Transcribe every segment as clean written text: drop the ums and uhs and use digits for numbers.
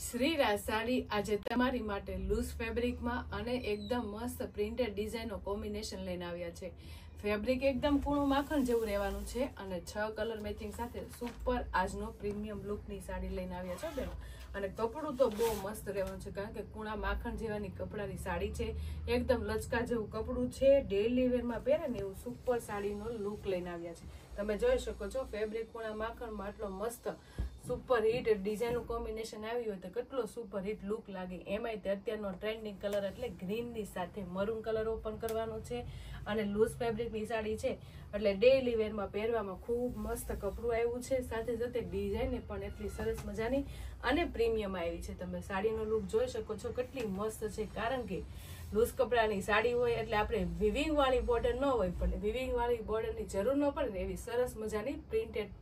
શ્રીરાજ સાડી આજે તમારી માટે લૂઝ ફેબ્રિકમાં અને એકદમ મસ્ત પ્રિન્ટેડ ડિઝાઇનનો કોમ્બિનેશન લઈને આવ્યા છે. ફેબ્રિક એકદમ કૂણું માખણ જેવું રહેવાનું છે અને 6 કલર મેચિંગ સાથે સુપર આજનો પ્રીમિયમ લુકની સાડી લઈને આવ્યા છે બેનો. અને કપડું તો બહુ મસ્ત રહેવાનું છે કારણ કે કૂણા માખણ જેવાની કપડાની સાડી છે. એકદમ લચકા જેવું કપડું છે. ડેઈલી વેરમાં પહેરે ને એવું સુપર સાડીનો લુક લઈને આવ્યા છે. તમે જોઈ શકો છો ફેબ્રિક કૂણા માખણમાં આટલો મસ્ત સુપર હિટ ડિઝાઇનનું કોમ્બિનેશન આવ્યું હોય તો કેટલો સુપર હિટ લુક લાગે. એમાંય અત્યારનો ટ્રેન્ડિંગ કલર એટલે ગ્રીનની સાથે મરૂન કલર ઓપન કરવાનો છે અને લૂઝ ફેબ્રિકની સાડી છે એટલે ડેઈલી વેરમાં પહેરવામાં ખૂબ મસ્ત કપડું આવ્યું છે. સાથે સાથે ડિઝાઇન પણ એટલી સરસ મજાની અને પ્રીમિયમ આવી છે. તમે સાડીનો લુક જોઈ શકો છો કેટલી મસ્ત છે કારણ કે લૂઝ કપડાની સાડી હોય એટલે આપણે વિવિંગ વાળી બોર્ડર ન હોય પણ વિવિંગ વાળી બોર્ડરની જરૂર ન પડે ને એવી સરસ મજાની પ્રિન્ટેડ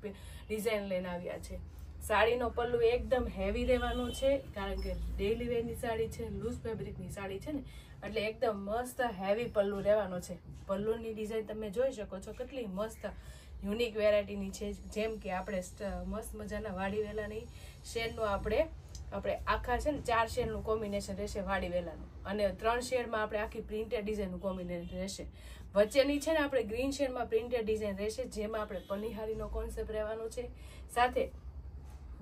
ડિઝાઇન લઈને આવ્યા છે. સાડીનો પલ્લુ એકદમ હેવી રહેવાનો છે કારણ કે ડેઈલી વેરની સાડી છે, લૂઝ ફેબ્રિકની સાડી છે ને એટલે એકદમ મસ્ત હેવી પલ્લુ રહેવાનો છે. પલ્લુની ડિઝાઇન તમે જોઈ શકો છો કેટલી મસ્ત યુનિક વેરાયટીની છે. જેમ કે આપણે મસ્ત મજાના વાડી વેલાની શેડનું આપણે આખા છે ને 4 શેડનું કોમ્બિનેશન રહેશે વાડી વેલાનું અને 3 શેડમાં આપણે આખી પ્રિન્ટેડ ડિઝાઇનનું કોમ્બિનેશન રહેશે. વચ્ચેની છે ને આપણે ગ્રીન શેડમાં પ્રિન્ટેડ ડિઝાઇન રહેશે જેમાં આપણે પનિહારીનો કોન્સેપ્ટ રહેવાનો છે. સાથે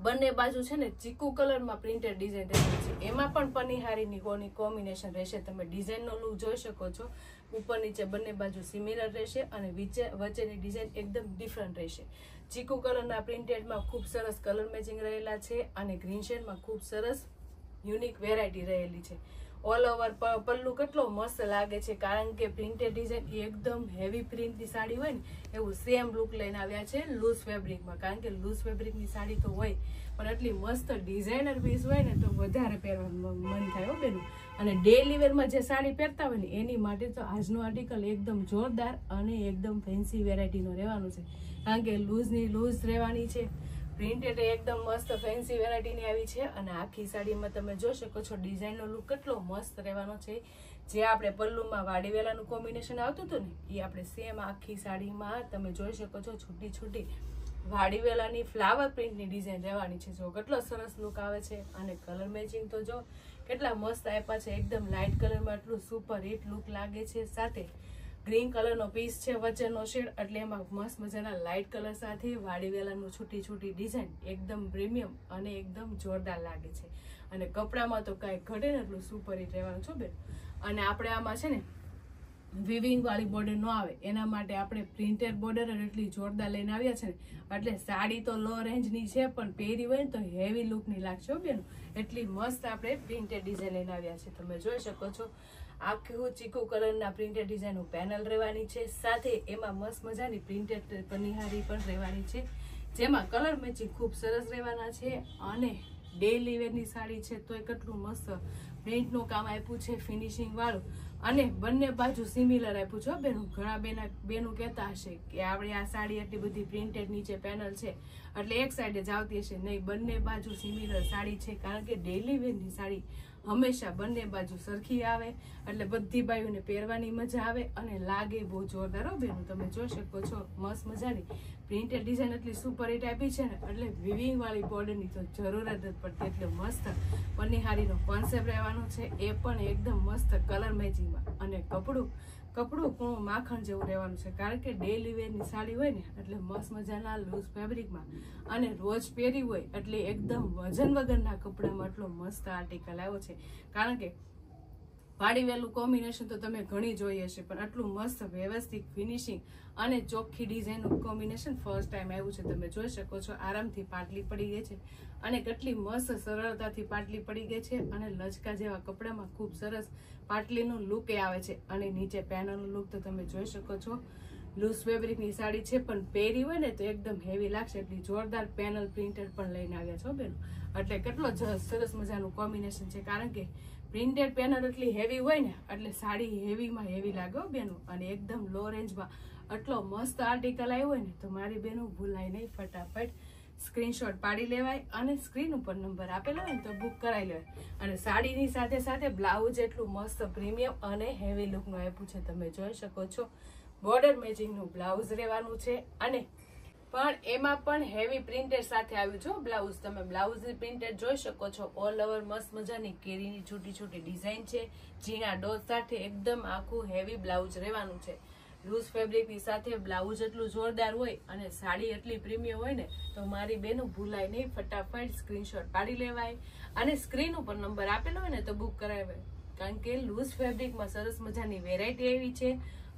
બંને બાજુ છે ને ચીકુ કલરમાં પ્રિન્ટેડ ડિઝાઇન રહેશે છે. એમાં પણ પનિહારીની કોમ્બિનેશન રહેશે. તમે ડિઝાઇનનો લુક જોઈ શકો છો. ઉપર નીચે બંને બાજુ સિમિલર રહેશે અને વચ્ચેની ડિઝાઇન એકદમ ડિફરન્ટ રહેશે. ચીકુ કલરના પ્રિન્ટેડમાં ખૂબ સરસ કલર મેચિંગ રહેલા છે અને ગ્રીન શેડમાં ખૂબ સરસ યુનિક વેરાયટી રહેલી છે. ઓલ ઓવર પલ્લુ કેટલો મસ્ત લાગે છે કારણ કે પ્રિન્ટેડ ડિઝાઇન એકદમ હેવી પ્રિન્ટની સાડી હોય ને એવું સેમ લુક લઈને આવ્યા છે લૂઝ ફેબ્રિકમાં. કારણ કે લૂઝ ફેબ્રિકની સાડી તો હોય પણ એટલી મસ્ત ડિઝાઇનર પીસ હોય ને તો વધારે પહેરવાનું મન થાય હો બેનું. અને ડેઈલી વેરમાં જે સાડી પહેરતા હોય ને એની માટે તો આજનો આર્ટિકલ એકદમ જોરદાર અને એકદમ ફેન્સી વેરાયટીનો રહેવાનું છે કારણ કે લૂઝની લૂઝ રહેવાની છે. પ્રિન્ટેડ એકદમ મસ્ત ફેન્સી વેરાયટીની આવી છે અને આખી સાડીમાં તમે જોઈ શકો છો ડિઝાઇનનો લુક કેટલો મસ્ત રહેવાનો છે. જે આપણે પલ્લુમાં વાડી વેલાનું કોમ્બિનેશન આવતું હતું ને એ આપણે સેમ આખી સાડીમાં તમે જોઈ શકો છો છૂટી છૂટી વાડી વેલાની ફ્લાવર પ્રિન્ટની ડિઝાઇન રહેવાની છે. જો કેટલો સરસ લુક આવે છે અને કલર મેચિંગ તો જો કેટલા મસ્ત આપ્યા છે. એકદમ લાઇટ કલરમાં એટલું સુપર હિટ લુક લાગે છે. સાથે ગ્રીન કલરનો પીસ છે વચ્ચેનો શેડ એટલે એમાં મસ્ત મજાના લાઇટ કલર સાથે વાડી વેલાનું છૂટી છૂટી ડિઝાઇન એકદમ પ્રીમિયમ અને એકદમ જોરદાર લાગે છે. અને કપડામાં તો કાંઈ ઘટે ને એટલું સુપર હિટ રહેવાનું છો બેન. અને આપણે આમાં છે ને વિવિંગ વાળી બોર્ડર ન આવે એના માટે આપણે પ્રિન્ટેડ બોર્ડર એટલી જોરદાર લઈને આવ્યા છે ને એટલે સાડી તો લો રેન્જની છે પણ પહેરી હોય ને તો હેવી લુકની લાગશે હો બેન. એટલી મસ્ત આપણે પ્રિન્ટેડ ડિઝાઇન લઈને આવ્યા છે. તમે જોઈ શકો છો આખું ચીકુ કલરના પ્રિન્ટેડ ડિઝાઇનનું પેનલ રહેવાની છે. સાથે એમાં મસ્ત મજાની પ્રિન્ટેડ પનિહારી પણ રહેવાની છે જેમાં કલર મેચિંગ ખૂબ સરસ રહેવાના છે. અને ડેઈલી વેરની સાડી છે તોય કેટલું મસ્ત પ્રિન્ટનું કામ આપ્યું છે ફિનિશિંગ વાળું અને બંને બાજુ સિમિલર આપ્યું છે બેનું. ઘણા બેનું કહેતા હશે કે આપણે આ સાડી એટલી બધી પ્રિન્ટેડ નીચે પેનલ છે એટલે એક સાઈડે જ આવતી હશે. નહીં, બંને બાજુ સિમિલર સાડી છે કારણ કે ડેઈલી વેરની સાડી હંમેશા બંને બાજુ સરખી આવે એટલે બધી બાયુને પહેરવાની મજા આવે અને લાગે બહુ જોરદાર હો બેનું. તમે જોઈ શકો છો મસ્ત મજાની પ્રિન્ટેડ ડિઝાઇન એટલી સુપર હિટ આપી છે ને એટલે વિવિંગ વાળી બોર્ડરની તો જરૂર જ પડતી. એટલે મસ્ત પનિહારીનો કોન્સેપ્ટ રહેવાનો છે એ પણ એકદમ મસ્ત કલર મેચિંગમાં. અને કપડું કૂણું માખણ જેવું રહેવાનું છે કારણ કે ડેઈલી વેરની સાડી હોય ને એટલે મસ્ત મજાના લૂઝ ફેબ્રિકમાં અને રોજ પહેરી હોય એટલે એકદમ વજન વગરના કપડામાં એટલો મસ્ત આર્ટિકલ આવ્યો છે. કારણ કે વાડી વેલું કોમ્બિનેશન તો તમે ઘણી જોઈ હશે પણ આટલું મસ્ત વ્યવસ્થિત ફિનિશિંગ અને ચોખ્ખી ડિઝાઇનનું કોમ્બિનેશન ફર્સ્ટ ટાઈમ આવ્યું છે. તમે જોઈ શકો છો આરામથી પાટલી પડી ગઈ છે અને કેટલી મસ્ત સરળતાથી પાટલી પડી ગઈ છે અને લચકા જેવા કપડામાં ખૂબ સરસ પાટલીનું લુક આવે છે. અને નીચે પેનલનું લુક તો તમે જોઈ શકો છો. લૂઝ ફેબ્રિકની સાડી છે પણ પહેરી હોય ને તો એકદમ હેવી લાગશે એટલી જોરદાર પેનલ પ્રિન્ટેડ પણ લઈને આવ્યા છો બેન. એટલે કેટલો સરસ મજાનું કોમ્બિનેશન છે કારણ કે પ્રિન્ટેડ પેનલ એટલી હેવી હોય ને એટલે સાડી હેવીમાં હેવી લાગે બેનું. અને એકદમ લો રેન્જમાં આટલો મસ્ત આર્ટિકલ આવ્યો હોય ને તો મારી બેનું ભૂલાય નહીં, ફટાફટ સ્ક્રીનશોટ પાડી લેવાય અને સ્ક્રીન ઉપર નંબર આપેલો હોય ને તો બુક કરાવી લેવાય. અને સાડીની સાથે સાથે બ્લાઉઝ એટલું મસ્ત પ્રીમિયમ અને હેવી લુકનું આપ્યું છે. તમે જોઈ શકો છો બોર્ડર મેચિંગનું બ્લાઉઝ રહેવાનું છે અને પણ એમાં પણ હેવી પ્રિન્ટેડ સાથે આવ્યું છે બ્લાઉઝ. તમે બ્લાઉઝ પ્રિન્ટેડ જોઈ શકો છો. ઓલ ઓવર મસ્ત મજાની કેરીની છોટી છોટી ડિઝાઇન છે. ઝીણા ડોઝ સાથે એકદમ આખું હેવી બ્લાઉઝ રહેવાનું છે. લૂઝ ફેબ્રિકની સાથે બ્લાઉઝ એટલું જોરદાર હોય અને સાડી એટલી પ્રીમિયમ હોય ને તો મારી બેનું ભૂલાય નહીં. ફટાફટ સ્ક્રીનશોટ પાડી લેવાય અને સ્ક્રીન ઉપર નંબર આપેલો હોય ને તો બુક કરાવાય. કારણ કે લૂઝ ફેબ્રિકમાં સરસ મજાની વેરાયટી એવી છે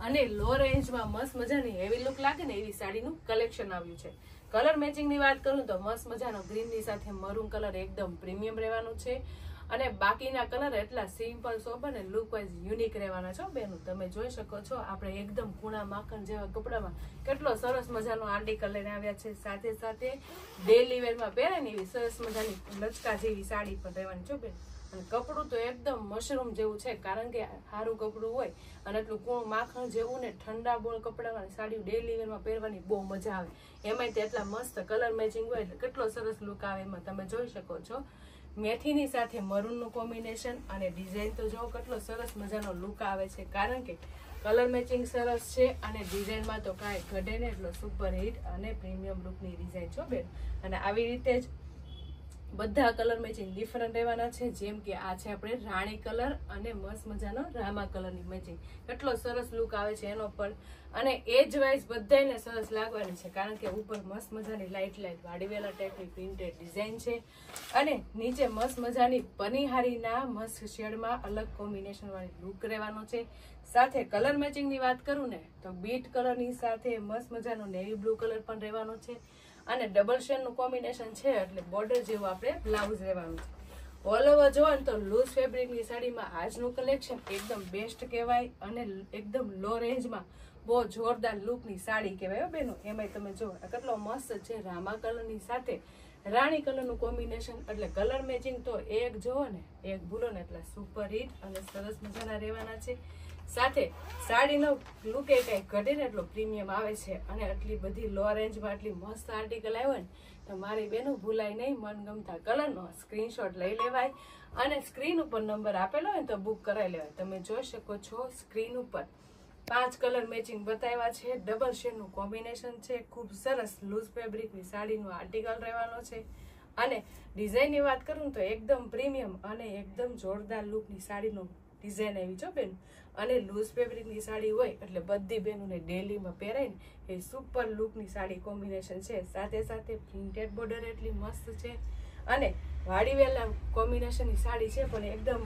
અને લો રેન્જમાં મસ્ત મજાની હેવી લુક લાગે ને એવી સાડીનું કલેક્શન આવ્યું છે. કલર મેચિંગની વાત કરું તો મસ્ત મજાનો ગ્રીનની સાથે મરૂન કલર એકદમ પ્રીમિયમ રહેવાનું છે અને બાકીના કલર એટલા સિમ્પલ સોબર અને લુક વાઇઝ યુનિક રહેવાના છો બેનું. તમે જોઈ શકો છો આપણે એકદમ કૂણા માખણ જેવા કપડામાં કેટલો સરસ મજાનો આર્ટિકલ લઈને આવ્યા છે. સાથે સાથે ડેલી વેરમાં પહેરે ને એવી સરસ મજાની લચકા જેવી સાડી પણ રહેવાની છો બેન. અને કપડું તો એકદમ મશરૂમ જેવું છે કારણ કે સારું કપડું હોય અને એટલું કૂણું માખણ જેવું ને ઠંડા બોળ કપડામાં સાડી ડેલી વેરમાં પહેરવાની બહુ મજા આવે. એમાંય તે એટલા મસ્ત કલર મેચિંગ હોય એટલે કેટલો સરસ લુક આવે એમાં તમે જોઈ શકો છો. મેથીની સાથે મરૂનનું કોમ્બિનેશન અને ડિઝાઇન તો જો કેટલો સરસ મજાનો લુક આવે છે કારણ કે કલર મેચિંગ સરસ છે અને ડિઝાઇનમાં તો કાંઈ ઘટે ને એટલો સુપર હિટ અને પ્રીમિયમ લુકની ડિઝાઇન છો બેન. અને આવી રીતે જ બધા કલર મેચિંગ ડિફરન્ટ રહેવાના છે. જેમ કે આ છે આપણે રાણી કલર અને મસ્ત મજાનો રામા કલરની મેચિંગ. કેટલો સરસ લુક આવે છે એનો પણ અને એજ વાઇઝ બધાને સરસ લાગવાની છે કારણ કે ઉપર મસ્ત મજાની લાઇટ લાઇટ વાડીવેલા ટાઈપની પ્રિન્ટેડ ડિઝાઇન છે અને નીચે મસ્ત મજાની પનીહારીના મસ્ત શેડમાં અલગ કોમ્બિનેશન વાળી લુક રહેવાનો છે. સાથે કલર મેચિંગની વાત કરું ને તો બીટ કલરની સાથે મસ્ત મજાનો નેવી બ્લુ કલર પણ રહેવાનો છે અને ડબલ શેડનું કોમ્બિનેશન છે એટલે બોર્ડર જેવું આપણે બ્લાઉઝ રહેવાનું છે. ઓલ ઓવર જોવો ને તો લૂઝ ફેબ્રિકની સાડીમાં આજનું કલેક્શન એકદમ બેસ્ટ કહેવાય અને એકદમ લો રેન્જમાં બહુ જોરદાર લુકની સાડી કહેવાય બેનો. એમાંય તમે જો કેટલો મસ્ત છે રામા કલરની સાથે રાણી કલરનું કોમ્બિનેશન એટલે કલર મેચિંગ તો એક જોવો ને એક ભૂલો ને એટલે સુપર હિટ અને સરસ મજાના રહેવાના છે. સાથે સાડીનો લુક એ કઈ ઘટે ને એટલો પ્રીમિયમ આવે છે અને આટલી બધી લો રેન્જમાં આટલી મસ્ત આર્ટિકલ આવ્યો ને તો મારી બેનું ભૂલાય નહીં. મનગમતા કલરનો સ્ક્રીનશોટ લઈ લેવાય અને સ્ક્રીન ઉપર નંબર આપેલો હોય ને તો બુક કરાવી લેવાય. તમે જોઈ શકો છો સ્ક્રીન ઉપર 5 કલર મેચિંગ બતાવ્યા છે. ડબલ શેડનું કોમ્બિનેશન છે. ખૂબ સરસ લૂઝ ફેબ્રિકની સાડીનું આર્ટિકલ રહેવાનો છે અને ડિઝાઇનની વાત કરું તો એકદમ પ્રીમિયમ અને એકદમ જોરદાર લુકની સાડીનું ડિઝાઇન આવી છો બેન. અને લૂઝ ફેબ્રિકની સાડી હોય એટલે બધી બેનોને ડેલીમાં પહેરાય ને એ સુપર લુકની સાડી કોમ્બિનેશન છે. સાથે સાથે પ્રિન્ટેડ બોર્ડર એટલી મસ્ત છે અને વાડીવેલા કોમ્બિનેશનની સાડી છે પણ એકદમ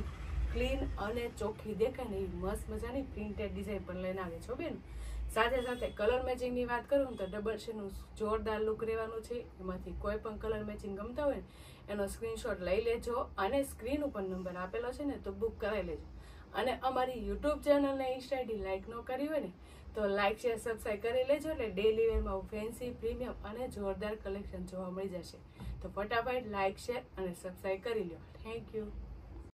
ક્લીન અને ચોખ્ખી દેખાય ને એવી મસ્ત મજાની પ્રિન્ટેડ ડિઝાઇન પણ લઈને આવે છો બેન. સાથે સાથે કલર મેચિંગની વાત કરું તો ડબલ શેડનું જોરદાર લુક રહેવાનું છે. એમાંથી કોઈ પણ કલર મેચિંગ ગમતા હોય ને એનો સ્ક્રીનશોટ લઈ લેજો અને સ્ક્રીન ઉપર નંબર આપેલો છે ને તો બુક કરાવી લેજો. અને અમારી યુટ્યુબ ચેનલને ઇન્સ્ટા આઈડી લાઇક ન કરી હોય ને તો લાઇક શેર સબસ્ક્રાઈબ કરી લેજો એટલે ડેલી વેરમાં ફેન્સી પ્રીમિયમ અને જોરદાર કલેક્શન જોવા મળી જશે. તો ફટાફટ લાઇક શેર અને સબસ્ક્રાઈબ કરી લો. Thank you.